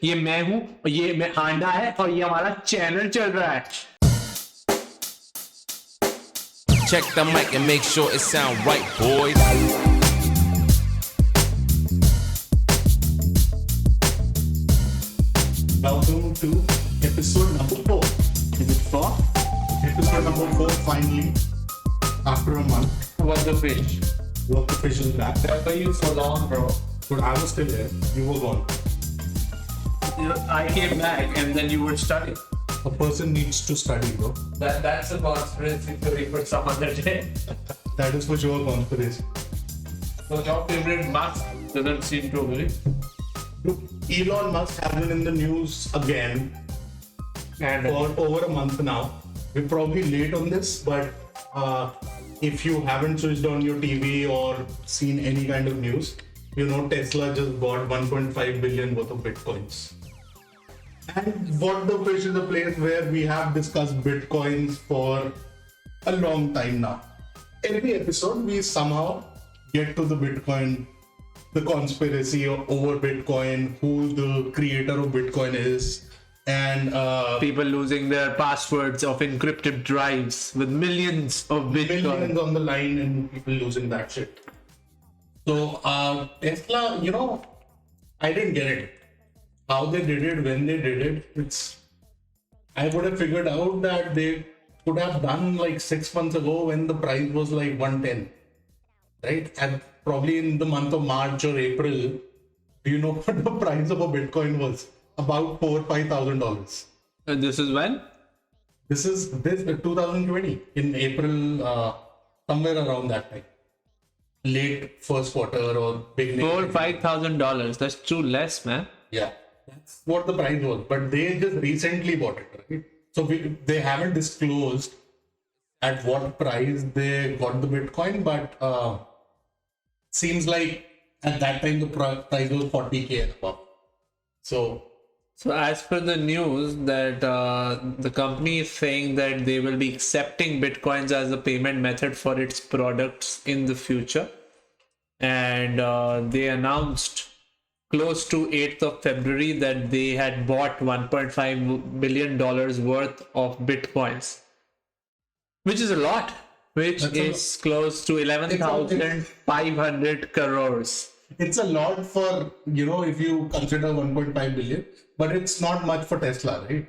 ये मैं हूं, ये मैं हांडा है और ये हमारा चैनल चल रहा है. Check the mic and make sure it sound right, boys. Welcome to episode number 4. Is it 4? Episode number 4, finally. After a month, What the fish? work official back. Where were you so long, bro? But I was still there. You were gone. I came back and then you were studying. A person needs to study, bro. That's a conspiracy theory for some other day. That is for sure conspiracy. So your favorite Musk doesn't seem to agree. Look, Elon Musk has been in the news again And for over a month now. We're probably late on this, but if you haven't switched on your TV or seen any kind of news, you know Tesla just bought 1.5 billion worth of bitcoins. And what the fish is a place where we have discussed bitcoins for a long time now. Every episode we somehow get to the bitcoin, the conspiracy over bitcoin, who the creator of bitcoin is, and people losing their passwords of encrypted drives with millions of Bitcoin. millions on the line and people losing that shit. So Tesla, you know, I didn't get it. How they did it, when they did it, I would have figured out that they could have done like 6 months ago when the price was like 110, right? And probably in the month of March or April, do you know what the price of a Bitcoin was? About $4,000-5,000. And this is when? This 2020 in April, somewhere around that time, late first quarter or beginning. $4,000-5,000. That's too less, man. Yeah, that's what the price was. But they just recently bought it, right? So they haven't disclosed at what price they got the Bitcoin, but seems like at that time the price was 40K and above. So as per the news that the company is saying that they will be accepting Bitcoins as a payment method for its products in the future. And they announced close to 8th of February that they had bought $1.5 billion worth of Bitcoins, which is a lot, which is close to 11,500 crores. It's a lot for, you know, if you consider 1.5 billion, but it's not much for Tesla, right?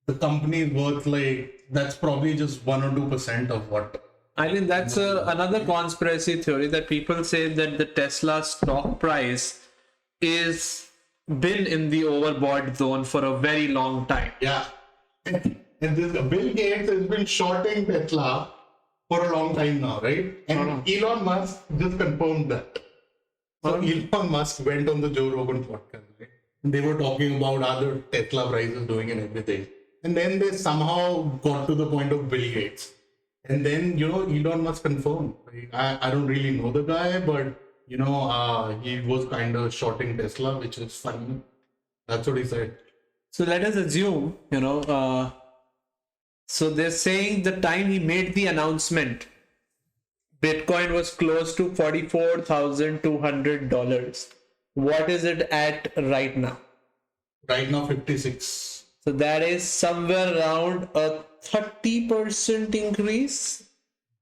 The company is worth like, that's probably just 1 or 2% of what. I mean, that's another conspiracy theory that people say that the Tesla stock price is been in the overbought zone for a very long time. Yeah. And this Bill Gates has been shorting Tesla for a long time now, right? And Elon Musk just confirmed that. So Elon Musk went on the Joe Rogan podcast, right? And they were talking about other Tesla prices doing and everything. And then they somehow got to the point of Bill Gates. And then, you know, Elon Musk confirmed. Right? I don't really know the guy, but, you know, he was kind of shorting Tesla, which is funny. That's what he said. So let us assume, you know, so they're saying the time he made the announcement, Bitcoin was close to $44,200. What is it at right now? Right now, 56. So that is somewhere around a 30% increase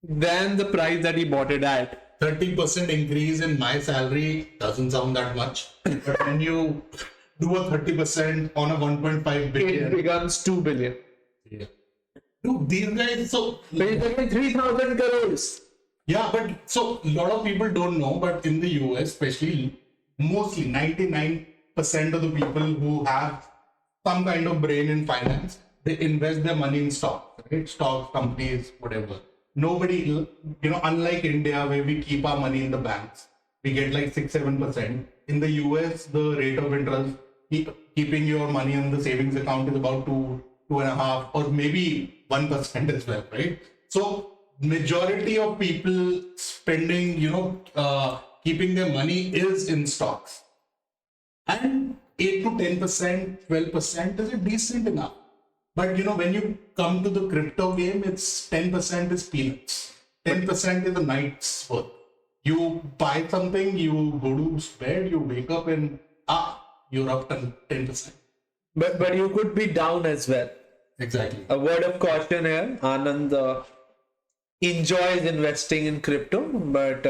than the price that he bought it at. 30% increase in my salary doesn't sound that much. But when you do a 30% on a 1.5 billion, It becomes 2 billion. yeah. Dude, these guys, so Basically 3,000 crores. yeah, but so a lot of people don't know, but in the US, especially, mostly 99% of the people who have some kind of brain in finance, they invest their money in stocks, right? Stocks, companies, whatever. Nobody, you know, unlike India where we keep our money in the banks, we get like 6-7%. In the US, the rate of interest, keeping your money in the savings account is about 2.5, or maybe 1% as well, right? So majority of people spending, you know, keeping their money is in stocks. And 8 to 10%, 12% is decent enough. But you know, when you come to the crypto game, it's 10% is peanuts. 10% is a night's worth. You buy something, you go to bed, you wake up and you're up 10%. But you could be down as well. Exactly. A word of caution here: Anand enjoys investing in crypto, but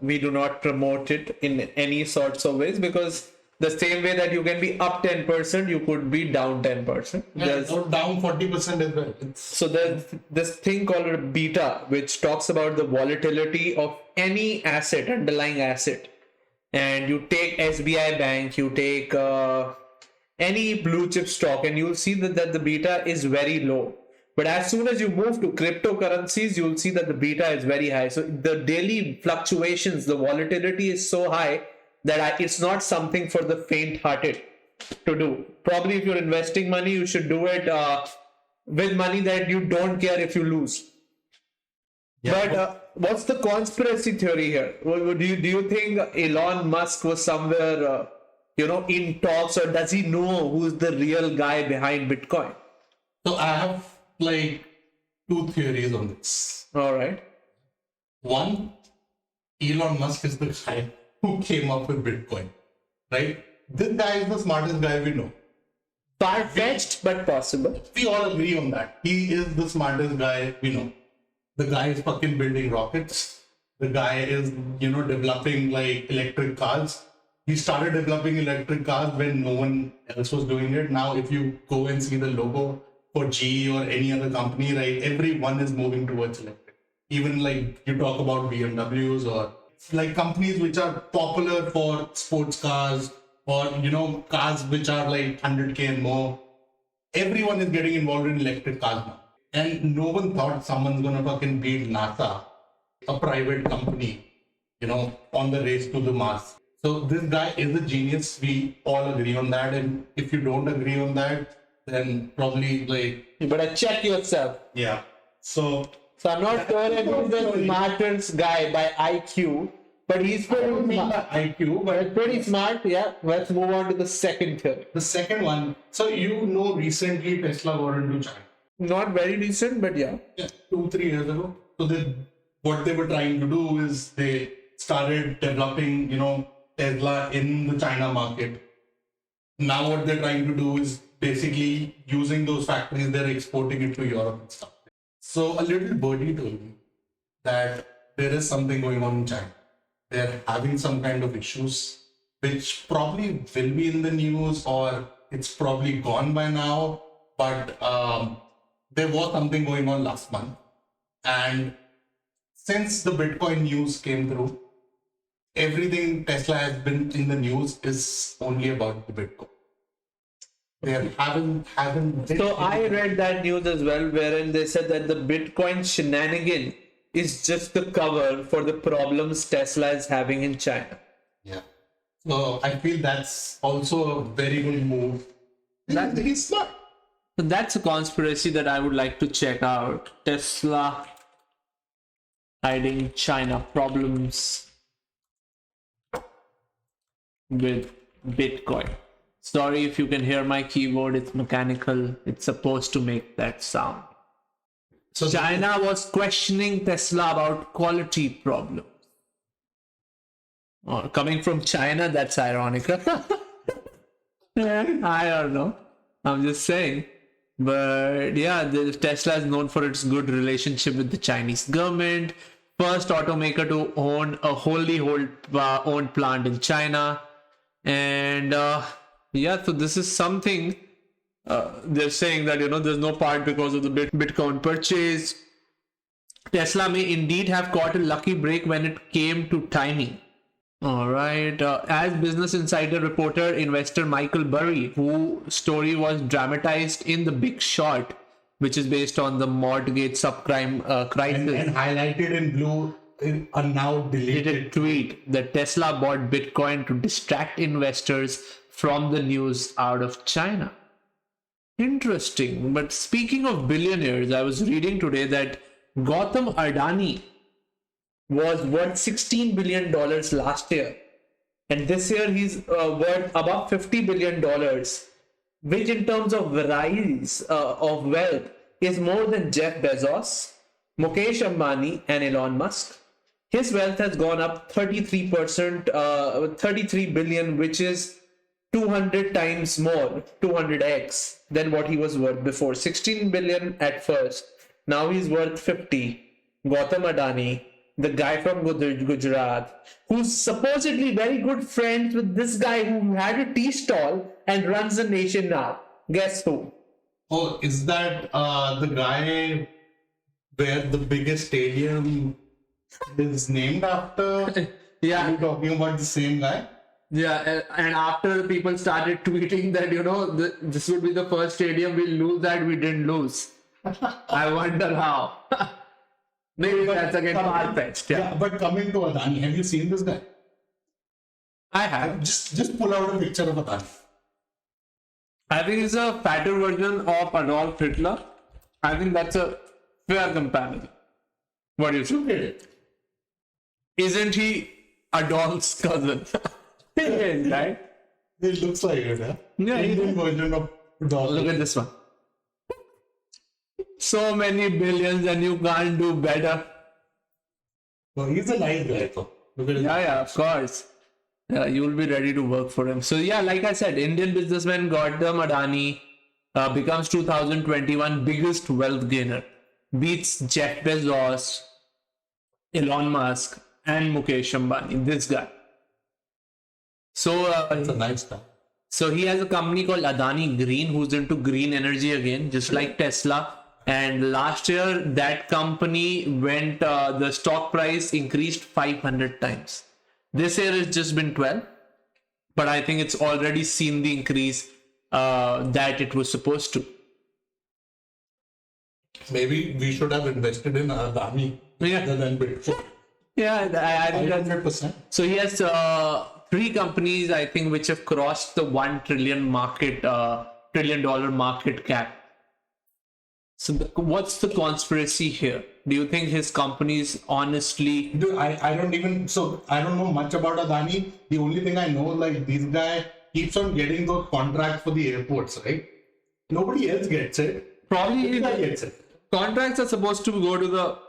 we do not promote it in any sorts of ways, because the same way that you can be up 10%, you could be down 10%. Yeah, or down 40% as well. So there's this thing called a beta, which talks about the volatility of any asset, underlying asset. And you take SBI Bank, you take any blue chip stock, and you'll see that the beta is very low. But as soon as you move to cryptocurrencies, you'll see that the beta is very high. So the daily fluctuations, the volatility is so high that it's not something for the faint-hearted to do. Probably if you're investing money, you should do it with money that you don't care if you lose. Yeah. But what's the conspiracy theory here? Do you think Elon Musk was somewhere, in talks, or does he know who's the real guy behind Bitcoin? So I have like two theories on this. All right. One, Elon Musk is the guy who came up with Bitcoin, right? This guy is the smartest guy we know. Far-fetched, but possible. We all agree on that. He is the smartest guy we know. The guy is fucking building rockets. The guy is, developing like electric cars. He started developing electric cars when no one else was doing it. Now, if you go and see the logo for GE or any other company, right, everyone is moving towards electric. Even like you talk about BMWs or like companies which are popular for sports cars or, cars which are like 100K and more. Everyone is getting involved in electric cars now. And no one thought someone's gonna fucking beat NASA, a private company, on the race to the Mars. So this guy is a genius. We all agree on that. And if you don't agree on that, then probably like You better check yourself. yeah. So So I'm not sure if he's the smartest guy by IQ, but he's pretty smart. IQ, He's but pretty smart, yeah. Let's move on to the second theory. the second one. So recently Tesla got into China. Not very recent, but yeah. Yeah, 2-3 years ago. So what they were trying to do is they started developing, Tesla in the China market. Now what they're trying to do is basically using those factories, they're exporting it to Europe and stuff. So a little birdie told me that there is something going on in China. They're having some kind of issues, which probably will be in the news or it's probably gone by now. But there was something going on last month. And since the Bitcoin news came through, everything Tesla has been in the news is only about the Bitcoin. They haven't. So I read that news as well, wherein they said that the Bitcoin shenanigan is just the cover for the problems Tesla is having in China. Yeah. So I feel that's also a very good move. He's smart. So that's a conspiracy that I would like to check out. Tesla hiding China problems with Bitcoin. Sorry if you can hear my keyboard, it's mechanical. It's supposed to make that sound. So China was questioning Tesla about quality problems. Oh, coming from China, that's ironic. I don't know. I'm just saying. But yeah, Tesla is known for its good relationship with the Chinese government. First automaker to own a wholly owned plant in China. And yeah, so this is something they're saying that, there's no part because of the Bitcoin purchase. Tesla may indeed have caught a lucky break when it came to timing. All right. As Business Insider reporter, investor Michael Burry, whose story was dramatized in The Big Short, which is based on the mortgage subprime crisis, and highlighted in blue in a now deleted tweet that Tesla bought Bitcoin to distract investors from the news out of China. Interesting. But speaking of billionaires, I was reading today that Gautam Adani was worth $16 billion last year. And this year he's worth above $50 billion, which in terms of rise of wealth is more than Jeff Bezos, Mukesh Ambani and Elon Musk. His wealth has gone up 33%, 33 billion, which is 200 times more, 200x than what he was worth before. 16 billion at first. Now he's worth 50. Gautam Adani, the guy from Gujarat, who's supposedly very good friends with this guy who had a tea stall and runs the nation now. Guess who? Oh, is that the guy where the biggest stadium is named after? Yeah. Are you talking about the same guy? Yeah, and after people started tweeting that, this would be the first stadium we'll lose that we didn't lose. I wonder how. Maybe that's again far-fetched. Yeah. But coming to Adani, have you seen this guy? I have. Just pull out a picture of Adani. I think it's a fatter version of Adolf Hitler. I think that's a fair comparison. What do you think? Look at it. Isn't he Adolf's cousin? He is, right? It looks like it, huh? Yeah, Indian version of Dalai. Look at this one. So many billions and you can't do better. Well, he's a nice guy, though. Look at his Yeah, of course. Yeah, you will be ready to work for him. So yeah, like I said, Indian businessman Gautam Adani becomes 2021 biggest wealth gainer. Beats Jeff Bezos, Elon Musk, and Mukesh Ambani. This guy. So It's a nice guy. So he has a company called Adani Green, who's into green energy again, just like Tesla. And last year, that company went, the stock price increased 500 times. This year it's just been 12, but I think it's already seen the increase that it was supposed to. Maybe we should have invested in Adani rather than Bitcoin. Yeah, I think that's 100%. so. He has 3 companies, I think, which have crossed the $1 trillion trillion market cap. So, what's the conspiracy here? Do you think his companies honestly? Dude, I don't know much about Adani. The only thing I know, like, this guy keeps on getting those contracts for the airports, right? Nobody else gets it. Probably This guy gets it. contracts are supposed to go to the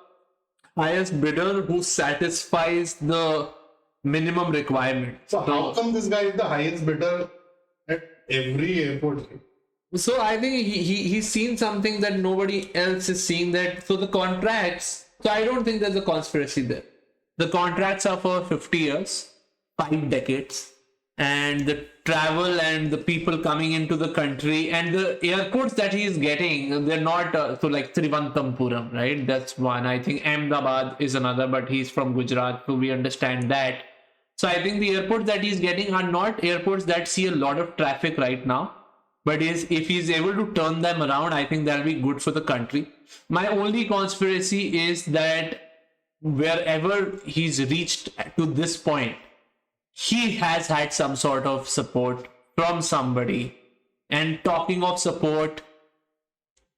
highest bidder who satisfies the minimum requirement. So how come this guy is the highest bidder at every airport? So I think he's seen something that nobody else is seeing. That so the contracts. So I don't think there's a conspiracy there. The contracts are for 50 years, 5 decades, and the travel and the people coming into the country and the airports that he's getting, they're not so like Trivantampuram, right? That's one. I think Ahmedabad is another, but he's from Gujarat, so we understand that. So I think the airports that he's getting are not airports that see a lot of traffic right now. But if he's able to turn them around, I think that'll be good for the country. My only conspiracy is that wherever he's reached to this point, he has had some sort of support from somebody. And talking of support,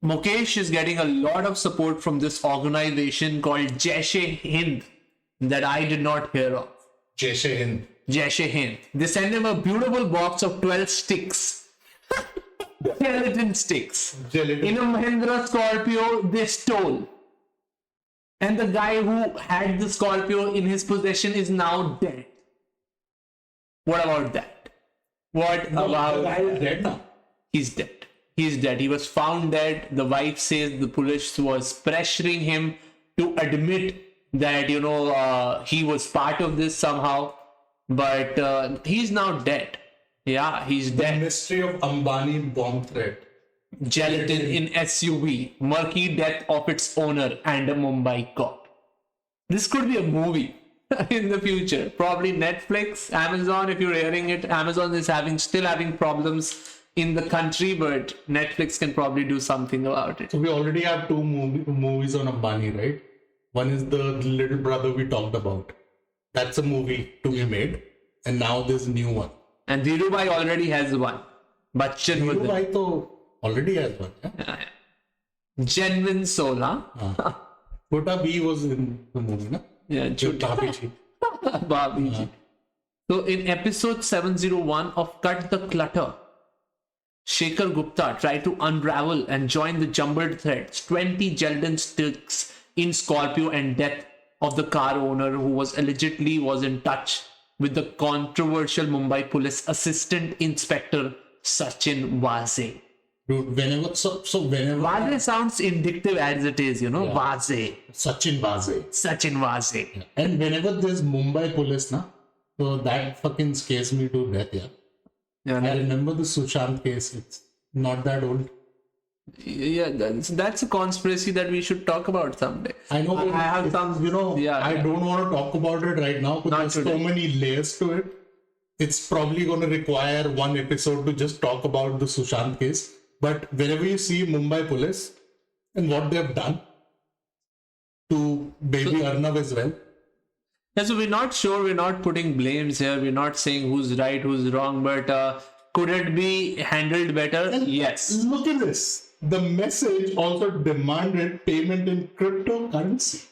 Mukesh is getting a lot of support from this organization called Jaish-e-Hind that I did not hear of. Jaish-e-Hind. Jaish-e-Hind. They send him a beautiful box of 12 sticks. Gelatin sticks. Gelatin. In a Mahindra Scorpio, they stole. And the guy who had the Scorpio in his possession is now dead. What about that? What No, about the guy is dead now. He's dead. He's dead. He was found dead. The wife says the police was pressuring him to admit that, he was part of this somehow. But he's now dead. Yeah, he's The dead. mystery of Ambani bomb threat. Gelatin in SUV, murky death of its owner, and a Mumbai cop. This could be a movie in the future. Probably Netflix, Amazon. If you're hearing it, Amazon is still having problems in the country, but Netflix can probably do something about it. So we already have 2 movies on Ambani, right? One is the little brother we talked about. That's a movie to be made, and now there's a new one. And Dhirubhai already has one. Bachchan was there. Dhirubhai to already has one. Yeah? Genuine soul, huh? Chota B was in the movie, no? Yeah, With Chota Bhabiji. Babiji. So in episode 701 of Cut the Clutter, Shekhar Gupta tried to unravel and join the jumbled threads, 20 gelatin sticks in Scorpio and death of the car owner who was allegedly in touch with the controversial Mumbai police assistant inspector Sachin Vaze. Dude, whenever Vaze sounds indicative as it is, Vaze. Sachin Vaze. Sachin Vaze. And whenever there's Mumbai police, na, so that fucking scares me to death, yeah. Yeah, I remember the Sushant case. It's not that old. yeah, that's a conspiracy that we should talk about someday. I know. I have some, I don't want to talk about it right now because Not there's so today. many layers to it. It's probably going to require one episode to just talk about the Sushant case. But whenever you see Mumbai police and what they've done to baby Arnav as well, Yeah, so we're not sure, we're not putting blames here, we're not saying who's right, who's wrong, but could it be handled better? Yes. look at this. The message also demanded payment in cryptocurrency.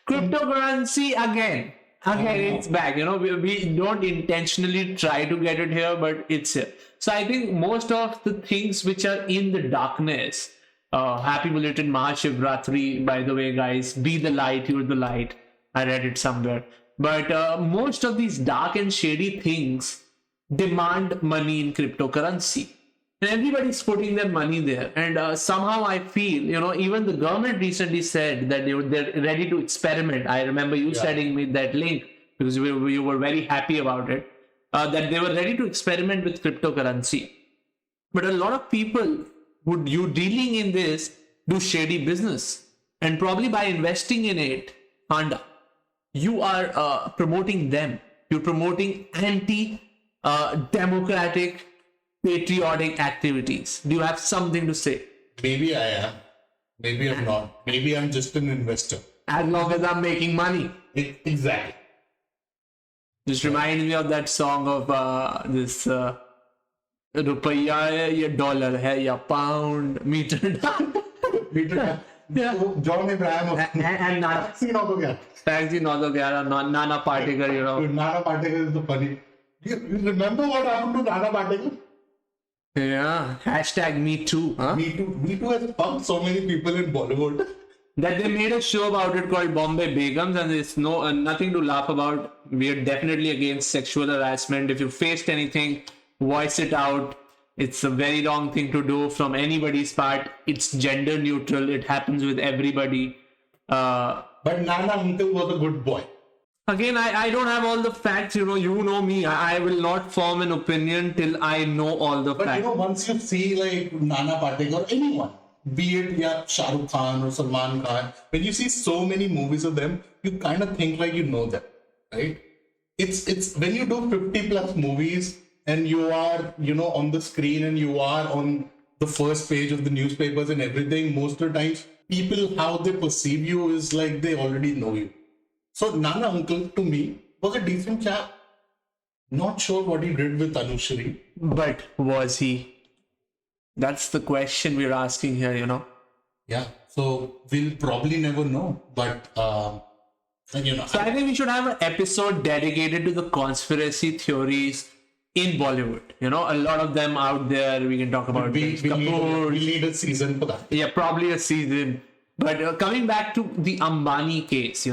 Cryptocurrency again. It's back. We don't intentionally try to get it here, but it's here. So I think most of the things which are in the darkness, happy belated Mahashivratri, by the way, guys, be the light, you're the light. I read it somewhere. But most of these dark and shady things demand money in cryptocurrency. And everybody's putting their money there. And somehow I feel, even the government recently said that they're ready to experiment. I remember you sending me that link because you were very happy about it, that they were ready to experiment with cryptocurrency. But a lot of people you dealing in this do shady business. And probably by investing in it, and you are promoting them. You're promoting anti-democratic, patriotic activities. Do you have something to say? Maybe I am. Maybe I'm not. Maybe I'm just an investor. As long as I'm making money. Exactly. Just reminds me of that song of this रुपया है या dollar है या pound metre Yeah. So John Abraham and Nana Taxi not ho gaya. Nana Patekar, Dude, Nana Patekar is the funny. You remember what happened to Nana Patekar? Yeah, hashtag me too. Huh? Me Too has pumped so many people in Bollywood. That they made a show about it called Bombay Begums, and there's nothing to laugh about. We are definitely against sexual harassment. If you faced anything, voice it out. It's a very wrong thing to do from anybody's part. It's gender neutral. It happens with everybody. But Nana uncle was a good boy. Again, I don't have all the facts. You know me. I will not form an opinion till I know all the But facts. once you see like Nana Patekar or anyone, be it Shah Rukh Khan or Salman Khan, when you see so many movies of them, you kind of think like you know them, right? It's when you do 50 plus movies and you are on the screen and you are on the first page of the newspapers and everything, most of the times people, how they perceive you is like they already know you. So Nana uncle to me was a decent chap. Not sure what he did with Anushri. But was he? That's the question we're asking here, Yeah, so we'll probably never know, but So I think we should have an episode dedicated to the conspiracy theories in Bollywood. A lot of them out there. We can talk about we Kapoor. need a season for that. Yeah, probably a season. But coming back to the Ambani case,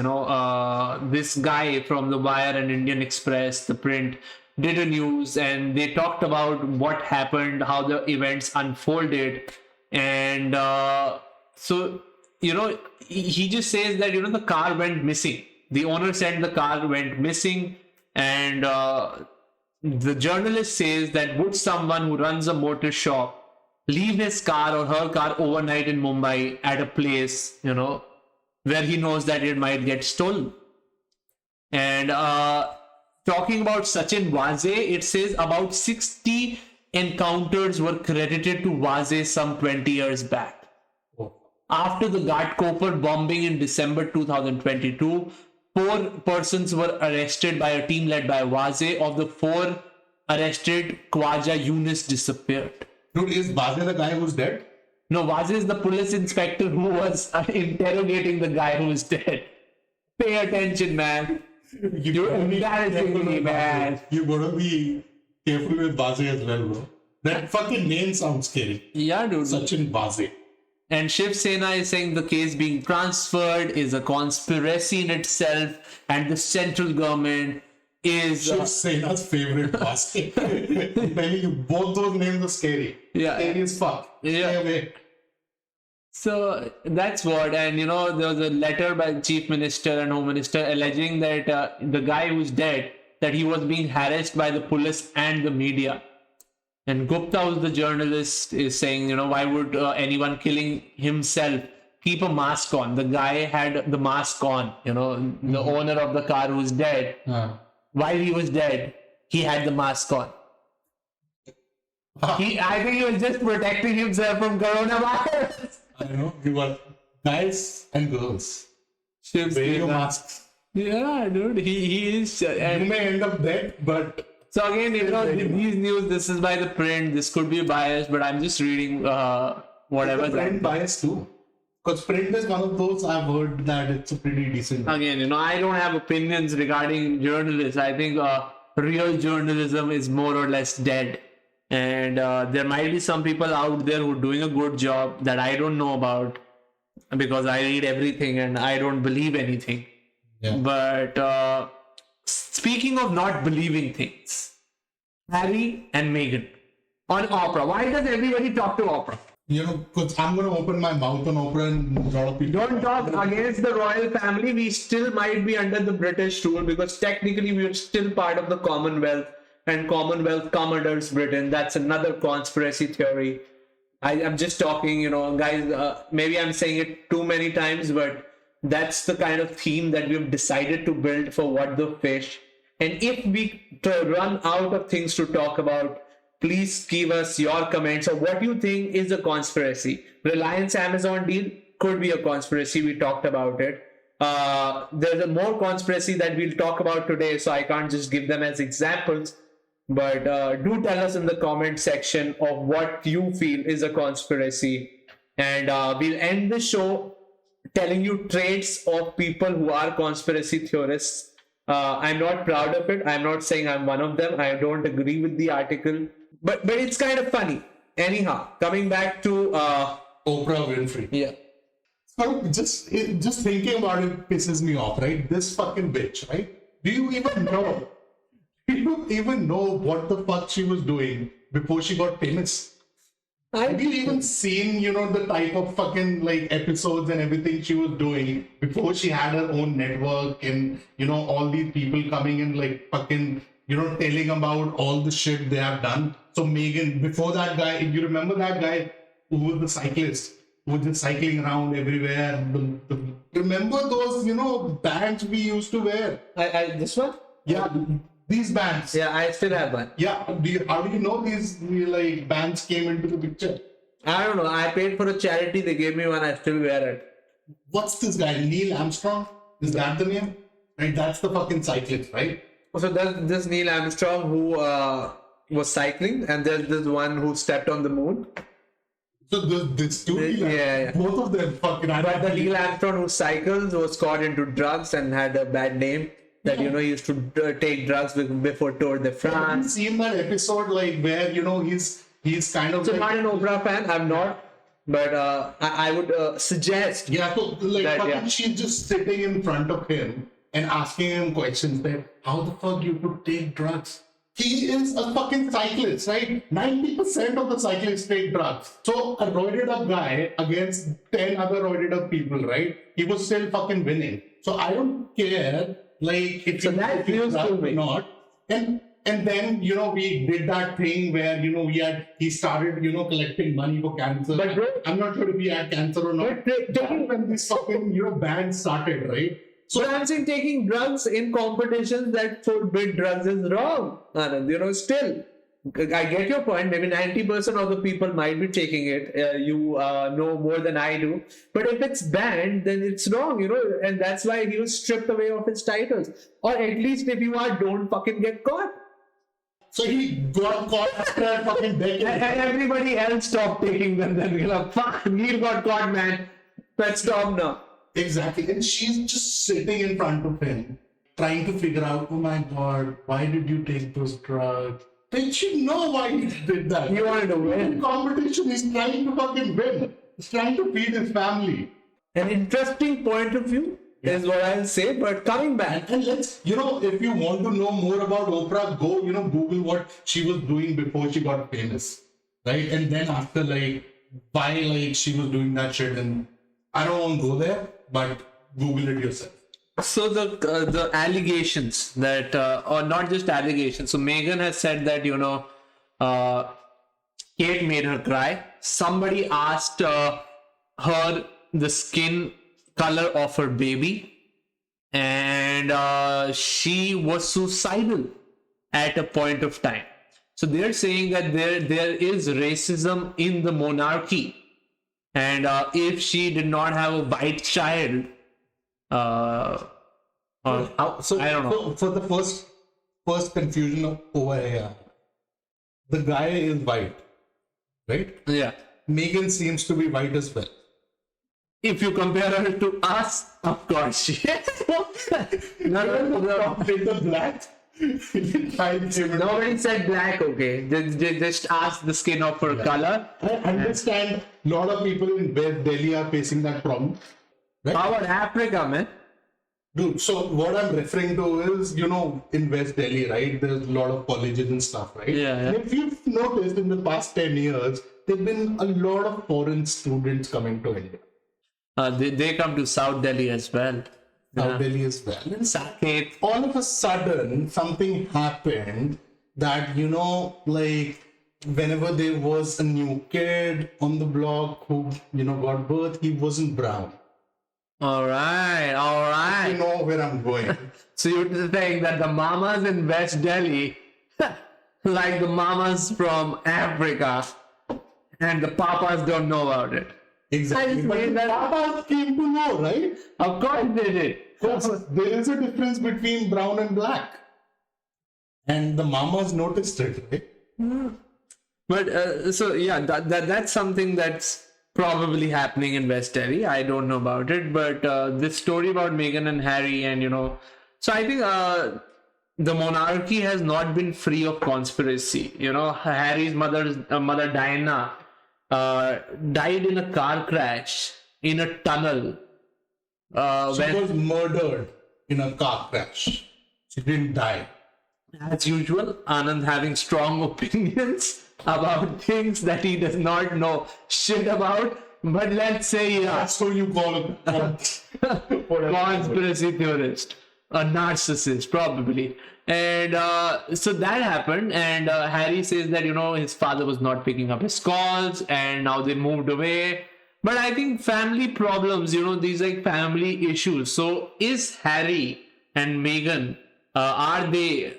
this guy from The Wire and Indian Express, the print, did a news and they talked about what happened, how the events unfolded. And so, he just says that, the car went missing. The owner said the car went missing. And the journalist says that would someone who runs a motor shop leave his car or her car overnight in Mumbai at a place, where he knows that it might get stolen. And talking about Sachin Vaze, it says about 60 encounters were credited to Vaze some 20 years back. After the Ghatkopar bombing in December 2022, 4 persons were arrested by a team led by Vaze. Of the 4 arrested, Khwaja Yunus disappeared. Dude, is Vaze the guy who's dead? No, Vaze is the police inspector who was interrogating the guy who is dead. Pay attention, man. You're embarrassing me, man. You gotta be careful with Vaze as well, bro. That fucking name sounds scary. Yeah, dude. Sachin Vaze. And Shiv Sena is saying the case being transferred is a conspiracy in itself, and the central government is Shiv Sena's favorite basket. I'm telling you, both those names are scary. Yeah. Scary as fuck. Yeah. Stay away. so that's what, and there was a letter by the chief minister and home minister alleging that the guy who's dead, that he was being harassed by the police and the media. And Gupta, who's the journalist, is saying, why would anyone killing himself keep a mask on? The guy had the mask on, the owner of the car who's dead. While he was dead, he had the mask on. I think he was just protecting himself from coronavirus. I know. You got guys and girls. Wear your masks. Yeah, dude. He is. You may end up dead, but So again, these news, this is by the print. This could be biased, but I'm just reading whatever. the print bias too. Because print is one of those I've heard that it's a pretty decent. Again, I don't have opinions regarding journalists. I think real journalism is more or less dead. And there might be some people out there who are doing a good job that I don't know about because I read everything and I don't believe anything. Yeah. But speaking of not believing things, Harry and Meghan on Oprah. Why does everybody talk to Oprah? Because I'm going to open my mouth on Oprah and a lot of people. Don't talk against the royal family. We still might be under the British rule because technically we are still part of the Commonwealth, and Commonwealth commanders Britain. That's another conspiracy theory. I'm just talking, guys, maybe I'm saying it too many times, but that's the kind of theme that we've decided to build for What the Fish. And if we run out of things to talk about, please give us your comments on what you think is a conspiracy. Reliance Amazon deal could be a conspiracy. We talked about it. There's a more conspiracy that we'll talk about today, so I can't just give them as examples. But do tell us in the comment section of what you feel is a conspiracy. And we'll end the show telling you traits of people who are conspiracy theorists. I'm not proud of it. I'm not saying I'm one of them. I don't agree with the article. But it's kind of funny. Anyhow, coming back to Oprah Winfrey. Yeah. So just thinking about it pisses me off, right? This fucking bitch, right? Do you even know? Do you even know what the fuck she was doing before she got famous? Have you even seen, the type of fucking episodes and everything she was doing before she had her own network and, all these people coming in fucking, telling about all the shit they have done. So Meghan, before that guy, if you remember that guy who was the cyclist, who was just cycling around everywhere. Remember those, bands we used to wear? This one? Yeah, these bands. Yeah, I still have one. Yeah, how do you know these bands came into the picture? I don't know. I paid for a charity. They gave me one. I still wear it. What's this guy? Neil Armstrong? Is that the name? Right, that's the fucking cyclist, right? So there's this Neil Armstrong who was cycling, and there's this one who stepped on the moon. So this two, yeah. Both of them fucking. But the Neil Armstrong who cycles was caught into drugs and had a bad name. That he used to take drugs before Tour de France. Have you seen that episode where he's kind of? So not an Oprah fan. I'm not, but I would suggest. Yeah, so that, she's just sitting in front of him and asking him questions that how the fuck you could take drugs? He is a fucking cyclist, right? 90% of the cyclists take drugs. So a roided up guy against 10 other roided up people, right? He was still fucking winning. So I don't care, if so you that feels to me. or not. And then, we did that thing where, he started, collecting money for cancer. But bro, I'm not sure if he had cancer or not. But when this fucking, band started, right? So I'm saying taking drugs in competitions that forbid drugs is wrong, Anand. Still, I get your point. Maybe 90% of the people might be taking it. You know more than I do. But if it's banned, then it's wrong, and that's why he was stripped away of his titles. Or at least if you are, don't fucking get caught. So he got caught after a fucking decade. And everybody else stopped taking them. Then fuck, Neil got caught, man. Let's stop now. Exactly. And she's just sitting in front of him, trying to figure out, oh my God, why did you take those drugs? Did you know why he did that? He wanted to win. In competition, he's trying to fucking win. He's trying to feed his family. An interesting point of view. is what I'll say. But coming back, And let's, if you want to know more about Oprah, go, Google what she was doing before she got famous, right? And then after, why, she was doing that shit. And I don't want to go there, but Google it yourself. so the allegations that, or not just allegations. So Megan has said that Kate made her cry. Somebody asked her the skin color of her baby, and she was suicidal at a point of time. So they're saying that there is racism in the monarchy, and if she did not have a white child, So I don't know. So for the first confusion over here, the guy is white, right? Yeah. Megan seems to be white as well. If you compare her to us, of course she is. The black. Nobody said black, okay. They just asked the skin of her color. I understand a lot of people in West Delhi are facing that problem. Right? How about Africa, man? Dude, so what I'm referring to is, in West Delhi, right, there's a lot of colleges and stuff, right? Yeah. And if you've noticed in the past 10 years, there have been a lot of foreign students coming to India. They come to South Delhi as well. South Delhi as well. And Saket. all of a sudden, something happened that, whenever there was a new kid on the block who, got birth, he wasn't brown. All right. You know where I'm going. So you're saying that the mamas in West Delhi, like the mamas from Africa, and the papas don't know about it. Exactly. I just But made that up. Papas came to know, right? Of course they did. Because there is a difference between brown and black. And the mamas noticed it, right? But so yeah, that's something that's probably happening in West Delhi. I don't know about it, but this story about Meghan and Harry, and so I think the monarchy has not been free of conspiracy. Harry's mother Diana died in a car crash in a tunnel. She was murdered in a car crash. She didn't die. As usual, Anand having strong opinions about things that he does not know shit about. But let's say, That's what you call a conspiracy theorist, a narcissist, probably. And so that happened. And Harry says that, his father was not picking up his calls, and now they moved away. But I think family problems, these like family issues. So is Harry and Meghan, are they,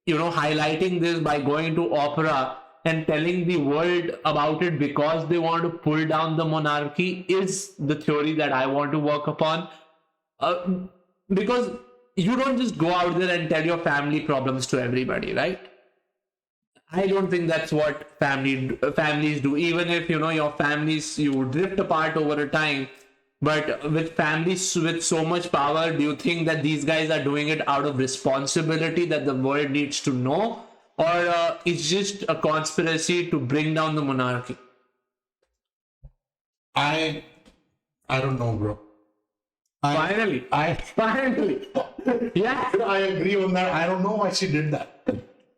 highlighting this by going to opera and telling the world about it because they want to pull down the monarchy, is the theory that I want to work upon. Because you don't just go out there and tell your family problems to everybody, right? I don't think that's what families do. Even if your families, you drift apart over a time, but with families with so much power, do you think that these guys are doing it out of responsibility that the world needs to know, or it's just a conspiracy to bring down the monarchy? I don't know, bro. Finally. Yeah. I agree on that. I don't know why she did that.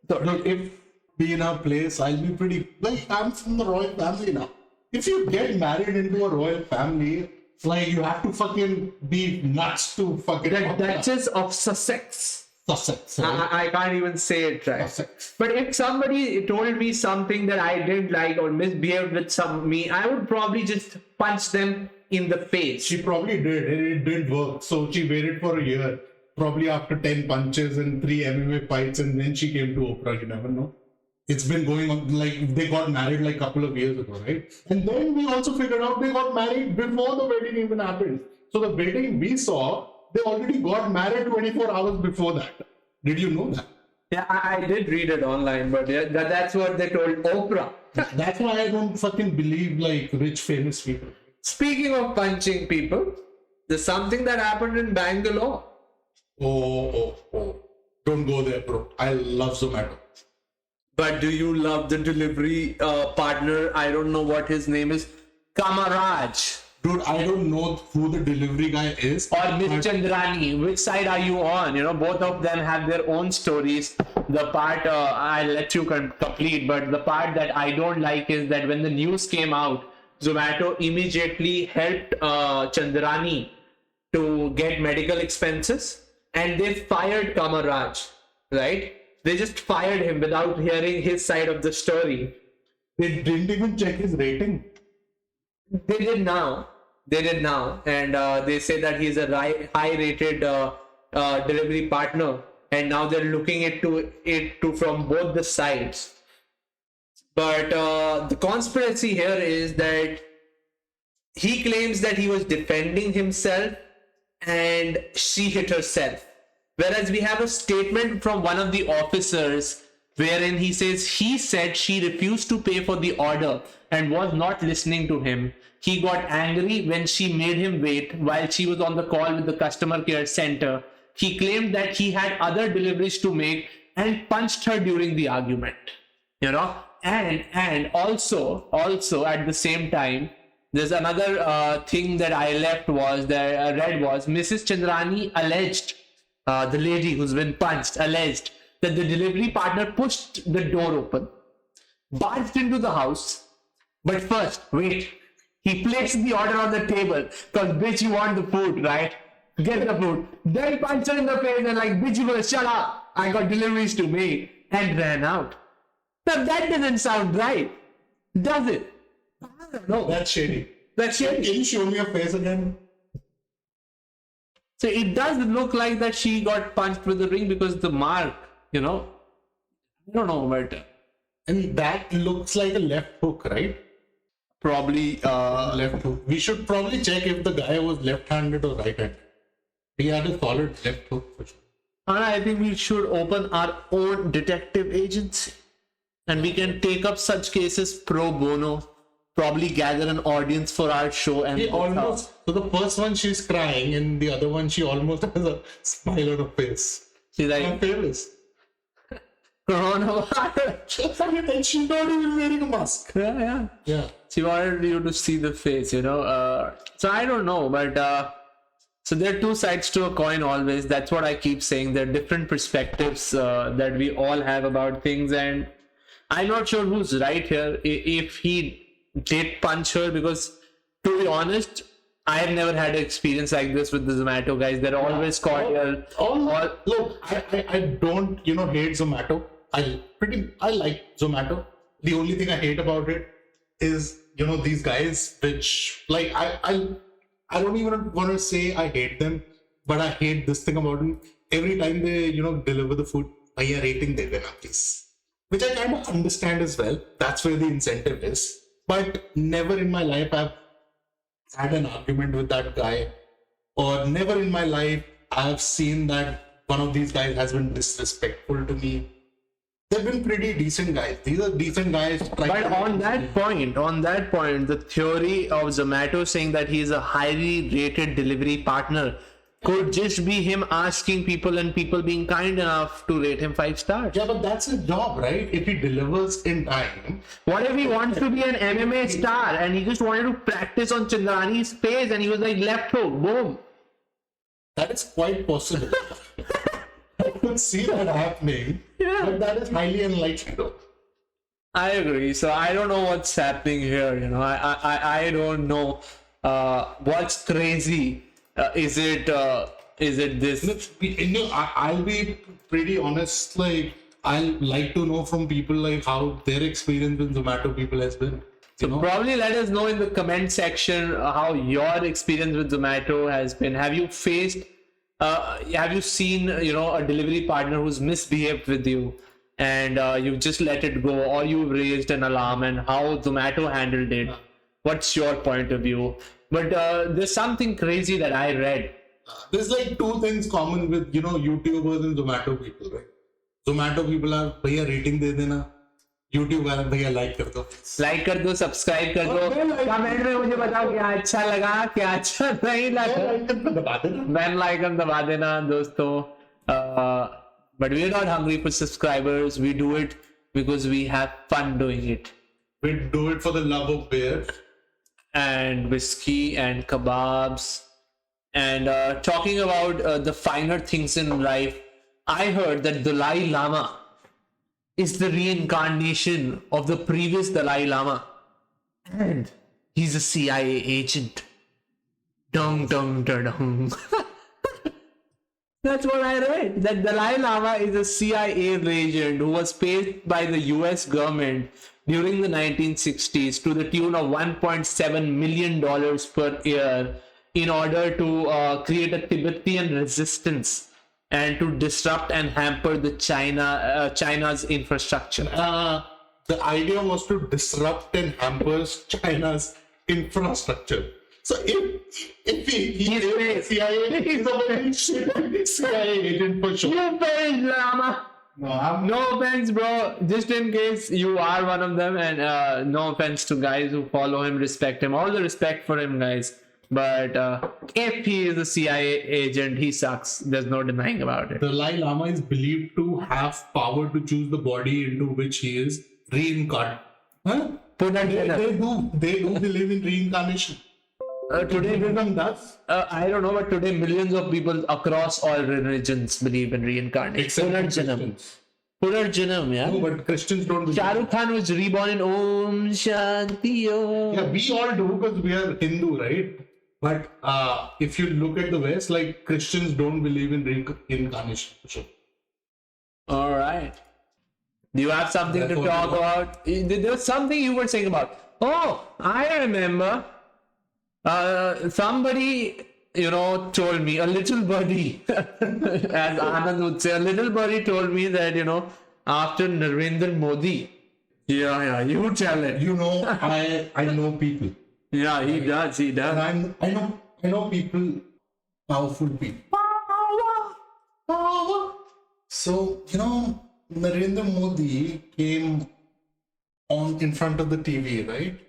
Look, if be in her place, I'll be pretty. I'm from the royal family now. If you get married into a royal family, you have to fucking be nuts to fucking. The Duchess of Sussex. Sussex. Right? I can't even say it right. Sussex. But if somebody told me something that I didn't like or misbehaved with me, I would probably just punch them in the face. She probably did. It didn't work. So she waited for a year. Probably after 10 punches and 3 MMA fights, and then she came to Oprah. You never know. It's been going on, they got married a couple of years ago, right? And then we also figured out they got married before the wedding even happened. So the wedding we saw, they already got married 24 hours before that. Did you know that? Yeah, I did read it online, but yeah, that's what they told Oprah. That's why I don't fucking believe rich famous people. Speaking of punching people, there's something that happened in Bangalore. Oh. Don't go there, bro. I love Zomato. But do you love the delivery partner? I don't know what his name is. Kamaraj. Dude, I don't know who the delivery guy is. Or Miss Chandrani, which side are you on? You know, both of them have their own stories. The part I'll let you complete, but the part that I don't like is that when the news came out, Zomato immediately helped Chandrani to get medical expenses, and they fired Kamaraj, right? They just fired him without hearing his side of the story. They didn't even check his rating. They did now. And they say that he's a high-rated delivery partner, and now they're looking into it from both the sides. But the conspiracy here is that he claims that he was defending himself, and she hit herself. Whereas we have a statement from one of the officers wherein he says he said she refused to pay for the order and was not listening to him. He got angry when she made him wait while she was on the call with the customer care center. He claimed that he had other deliveries to make and punched her during the argument. You know, and also at the same time, there's another thing that I read was Mrs. Chandrani alleged, the lady who's been punched alleged that the delivery partner pushed the door open, barged into the house, but first, wait, he placed the order on the table because bitch, you want the food, right? Get the food. Then punched her in the face and like, bitch, you better shut up. I got deliveries to make, and ran out. Now that doesn't sound right, does it? I don't know. That's shady. That's shady. Can you show me your face again? So it does look like that she got punched with the ring because the mark, you know, I don't know, but And that looks like a left hook, right? probably Left hook. We should probably check if the guy was left-handed or right-handed. He had a solid left hook for sure. I think we should open our own detective agency, and we can take up such cases pro bono, probably gather an audience for our show. And He almost, so the first one she's crying, and the other one she almost has a smile on her face. she's My like, face. coronavirus. And she's not even wearing a mask. Yeah. Yeah. She wanted you to see the face, you know. So I don't know, but so there are two sides to a coin always. That's what I keep saying. There are different perspectives that we all have about things, and I'm not sure who's right here. If he did punch her, because to be honest, I have never had an experience like this with the Zomato guys. They're always cordial. Look, I don't, hate Zomato. I like Zomato. The only thing I hate about it is, these guys, which, like, I don't even want to say I hate them, but I hate this thing about them. Every time they, deliver the food, bhaiya rating de dena, please. Which I kind of understand as well. That's where the incentive is. But never in my life I've had an argument with that guy, or never in my life I've seen that one of these guys has been disrespectful to me. They've been pretty decent guys. These are decent guys. But on that point, the theory of Zomato saying that he is a highly rated delivery partner could just be him asking people and people being kind enough to rate him 5 stars. Yeah, but that's his job, right? If he delivers in time. What if he wants to be an MMA star and he just wanted to practice on Chandrani's face and he was like left hook, boom. That is quite possible. I could see that happening, but that is highly unlikely though. I agree. So I don't know what's happening here. I don't know what's crazy. Is it this? I'll be pretty honest. Like, I'd like to know from people like how their experience with Zomato people has been. Probably let us know in the comment section how your experience with Zomato has been. Have you faced? Have you seen a delivery partner who's misbehaved with you, and you've just let it go, or you've raised an alarm, and how Zomato handled it? What's your point of view? But there's something crazy that I read. There's like two things common with YouTubers and Zomato people, right? Zomato people are bhaiya rating de dena. YouTube वाला भैया like कर दो subscribe कर दो comment में मुझे बताओ क्या अच्छा लगा क्या अच्छा नहीं लगा बेल आइकन दबा देना दोस्तों but we are not hungry for subscribers. We do it because we have fun doing it. We do it for the love of beer and whiskey and kebabs. And talking about the finer things in life, I heard that Dalai Lama is the reincarnation of the previous Dalai Lama. And he's a CIA agent. Dum dum da dum. That's what I read. That Dalai Lama is a CIA agent who was paid by the US government during the 1960s to the tune of $1.7 million per year in order to create a Tibetan resistance and to disrupt and hamper the China's infrastructure. The idea was to disrupt and hamper China's infrastructure. So if he is a CIA, he's a very shitty CIA agent for sure. You offense, Lama. No offense, bro. Just in case you are one of them, and no offense to guys who follow him, respect him. All the respect for him, guys. But if he is a CIA agent, he sucks. There's no denying about it. Dalai Lama is believed to have power to choose the body into which he is reincarnated. Huh? They do believe in reincarnation. Today, does. I don't know, but today millions of people across all religions believe in reincarnation. Except Punarjanam. Punarjanam, yeah. No, but Christians don't believe. Shah Rukh Khan was reborn in Om Shanti Om. Yeah, we all do because we are Hindu, right? But if you look at the West, like Christians don't believe in reincarnation. Sure. All right. Do you have something to talk about? There was something you were saying about. Oh, I remember. Somebody, told me, a little birdie, as Anand would say, a little birdie told me that, after Narendra Modi. Yeah, you tell it. I know people. Yeah, he does. And I know people, powerful people. Power. So, Narendra Modi came on in front of the TV, right?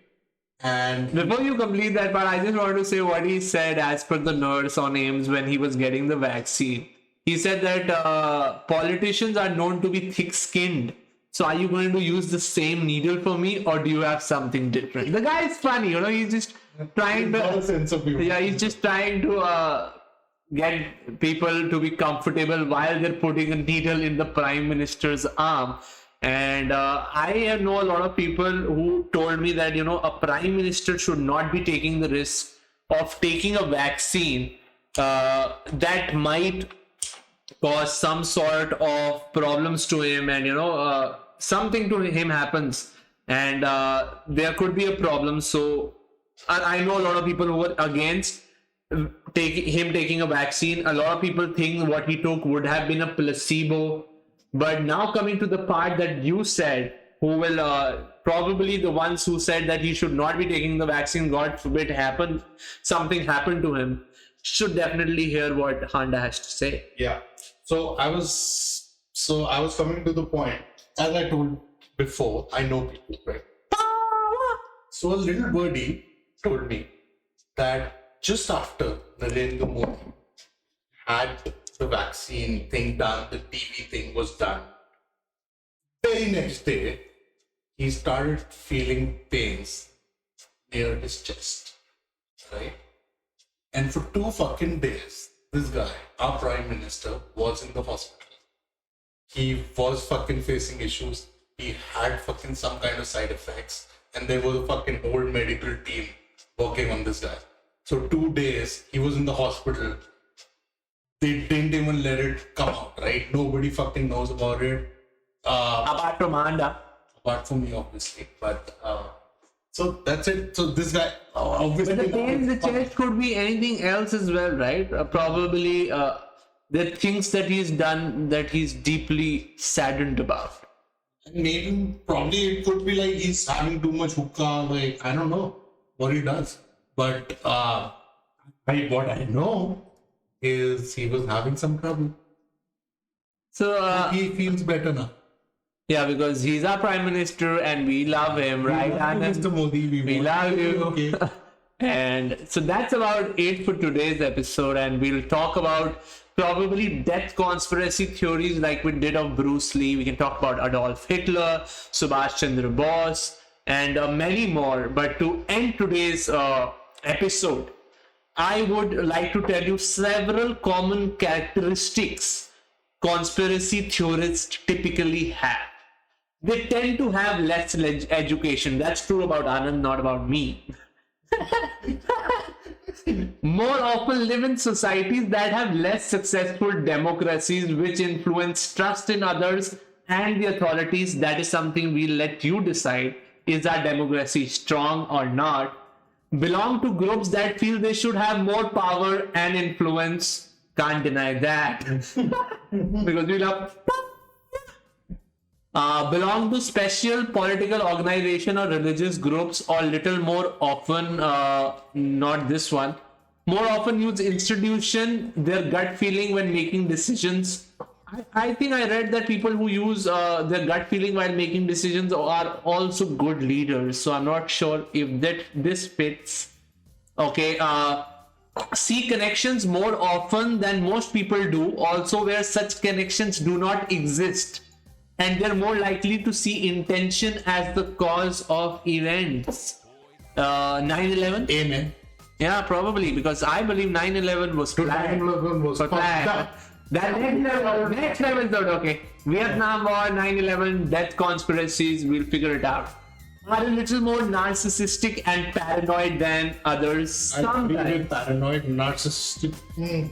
And before you complete that part, I just want to say what he said as per the nurse on AIMS when he was getting the vaccine. He said that politicians are known to be thick-skinned. So are you going to use the same needle for me, or do you have something different? The guy is funny, he's just trying to... sense of humor. Yeah, he's just trying to get people to be comfortable while they're putting a needle in the Prime Minister's arm. And I know a lot of people who told me that, a Prime Minister should not be taking the risk of taking a vaccine that might cause some sort of problems to him, and, something to him happens, and there could be a problem. So I know a lot of people who were against taking a vaccine. A lot of people think what he took would have been a placebo. But now coming to the part that you said, who will probably the ones who said that he should not be taking the vaccine, God forbid something happened to him, should definitely hear what Handa has to say. Yeah. So I was coming to the point, as I told before, I know people, right? So a little birdie told me that just after Narendra Modi had the vaccine thing done, the TV thing was done, very next day, he started feeling pains near his chest, right? And for 2 fucking days, this guy, our Prime Minister, was in the hospital. He was fucking facing issues. He had fucking some kind of side effects. And there was a fucking whole medical team working on this guy. So 2 days, he was in the hospital. They didn't even let it come out, right? Nobody fucking knows about it. Apart from Handa. Apart from me, obviously. But, so that's it. So this guy, obviously... But the pain in the chest could be anything else as well, right? Probably the things that he's done that he's deeply saddened about. Maybe, probably it could be like he's having too much hookah, like, I don't know what he does. But what I know is he was having some trouble. So he feels better now. Yeah, because he's our Prime Minister and we love him, right? Mr. Modi, we love you. Okay. And so that's about it for today's episode, and we'll talk about probably death conspiracy theories like we did of Bruce Lee. We can talk about Adolf Hitler, Subhash Chandra Bose, and many more. But to end today's episode, I would like to tell you several common characteristics conspiracy theorists typically have. They tend to have less education. That's true about Anand, not about me. More often live in societies that have less successful democracies, which influence trust in others and the authorities. That is something we'll let you decide. Is our democracy strong or not? Belong to groups that feel they should have more power and influence. Can't deny that. Because we love. Belong to special political organization or religious groups, or little more often, not this one, more often use institution, their gut feeling when making decisions. I think I read that people who use their gut feeling while making decisions are also good leaders. So I'm not sure if this fits. Okay. See connections more often than most people do, also where such connections do not exist. And they're more likely to see intention as the cause of events. 9/11? Amen. Yeah, probably, because I believe 9/11 was planned. 9/11 was That next level thought, okay. Vietnam War, 9/11, death conspiracies, we'll figure it out. Are a little more narcissistic and paranoid than others. I agree Sometimes. with paranoid, narcissistic.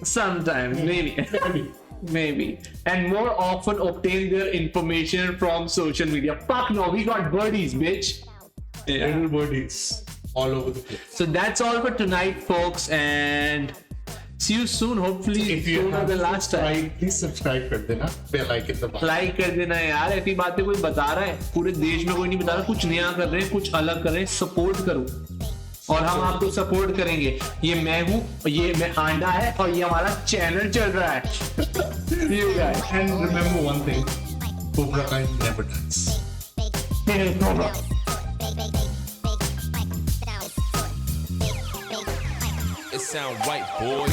Sometimes, maybe. Maybe. And more often obtain their information from social media. Fuck no, we got birdies, bitch. Little birdies all over the place. So that's all for tonight, folks, and see you soon. Hopefully, If you sooner have than last time. please subscribe कर देना, bell icon दबा. Like कर देना यार. ऐसी बातें कोई बता रहा है, पूरे देश में कोई नहीं बता रहा. कुछ नया कर रहे हैं, कुछ अलग कर रहे हैं. सपोर्ट करो और हम आपको सपोर्ट करेंगे. ये मैं हूँ, ये मैं आंडा है, और ये हमारा चैनल चल रहा है. See you guys. And remember one thing, Cobra Kai never dies. It sound right, boy.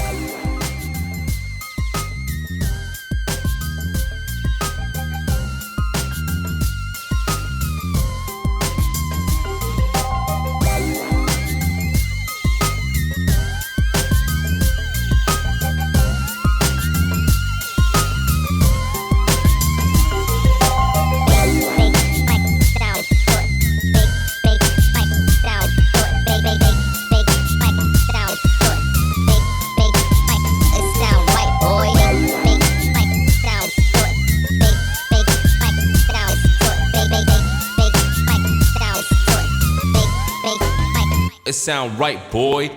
It sound right, boy.